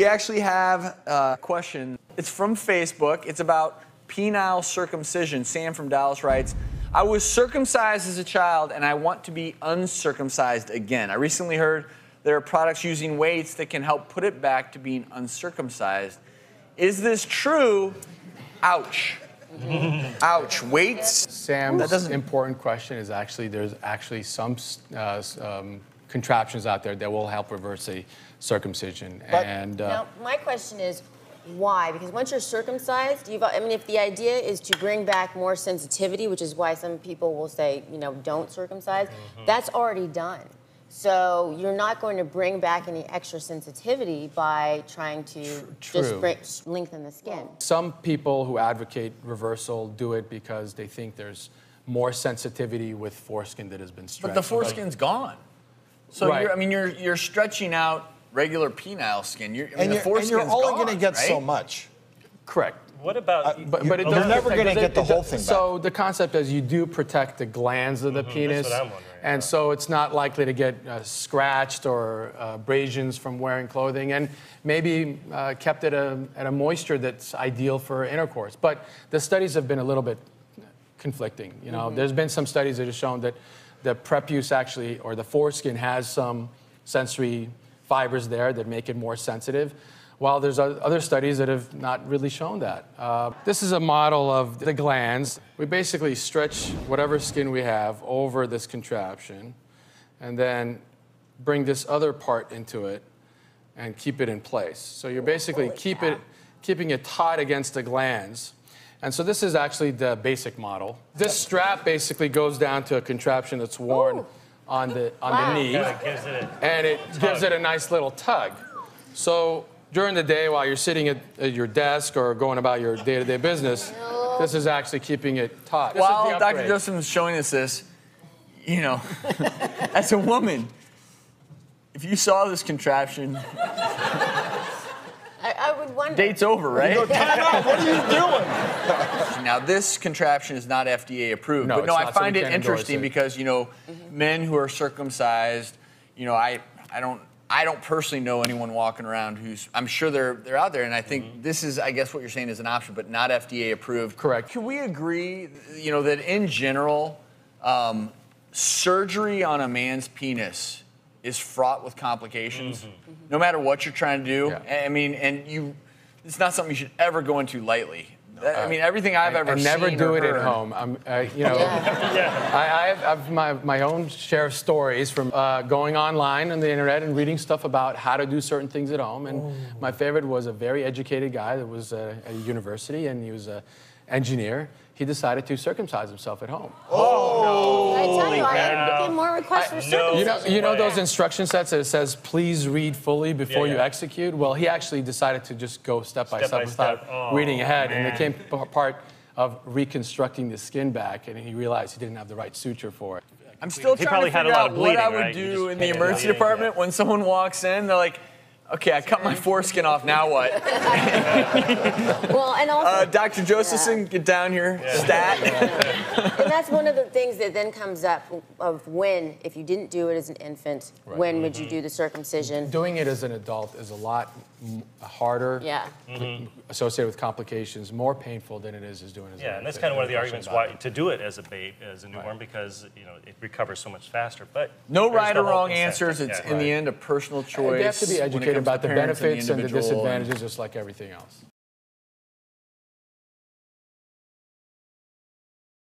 We actually have a question. It's from Facebook. It's about penile circumcision. Sam from Dallas writes, I was circumcised as a child and I want to be uncircumcised again. I recently heard there are products using weights that can help put it back to being uncircumcised. Is this true? Ouch. Ouch. Weights? Sam's important question is actually, there's actually some contraptions out there that will help reverse a circumcision. Now, my question is, why? Because once you're circumcised, if the idea is to bring back more sensitivity, which is why some people will say, don't circumcise, that's already done. So you're not going to bring back any extra sensitivity by trying to just lengthen the skin. Some people who advocate reversal do it because they think there's more sensitivity with foreskin that has been stretched. But the foreskin's gone. So you're stretching out regular penile skin. The foreskin's you're only gone, going to get right? so much. Correct. What about... you're never going to get the whole thing back. So the concept is you do protect the glands of the penis. That's what I'm wondering. And so it's not likely to get scratched or abrasions from wearing clothing, and maybe kept at a moisture that's ideal for intercourse. But the studies have been a little bit conflicting. There's been some studies that have shown that the prepuce actually, or the foreskin, has some sensory fibers there that make it more sensitive, while there's other studies that have not really shown that. This is a model of the glands. We basically stretch whatever skin we have over this contraption and then bring this other part into it and keep it in place. So you're basically keeping it taut against the glands. And so this is actually the basic model. This strap basically goes down to a contraption that's worn on the knee, and it gives it a nice little tug. So during the day, while you're sitting at your desk or going about your day-to-day business, this is actually keeping it taut. While Dr. Joseph is showing us this, as a woman, if you saw this contraption, I would wonder. date's over, right? What are you doing? Now, this contraption is not FDA approved, No, but it's I not, so find we it can't endorse interesting it. because men who are circumcised, I don't personally know anyone walking around who's. I'm sure they're out there, and I think this is, I guess, what you're saying is an option, but not FDA approved. Correct. Can we agree, that in general, surgery on a man's penis is fraught with complications, no matter what you're trying to do? Yeah. It's not something you should ever go into lightly. Everything I've ever seen never do or it heard. at home. I have my own share of stories from going online on the internet and reading stuff about how to do certain things at home. And my favorite was a very educated guy that was at a university, and he was an engineer. He decided to circumcise himself at home. I tell you, I get more requests for circumcision. You know those instruction sets that it says, please read fully before you execute? Well, he actually decided to just go step by step without reading ahead. And it became part of reconstructing the skin back, and he realized he didn't have the right suture for it. I'm still trying to figure out what I would do in the emergency department when someone walks in. They're like, okay, I cut my foreskin off, now what? Well, and also... Dr. Josephson, get down here, stat. And that's one of the things that then comes up of when, if you didn't do it as an infant, when would you do the circumcision? Doing it as an adult is a lot harder, associated with complications, more painful than it is doing it as an infant. Yeah, and that's kind of one of the arguments why to do it as a babe, as a newborn, because it recovers so much faster. But no right or wrong answers. It's in the end a personal choice. You have to be educated about the benefits and the disadvantages, just like everything else.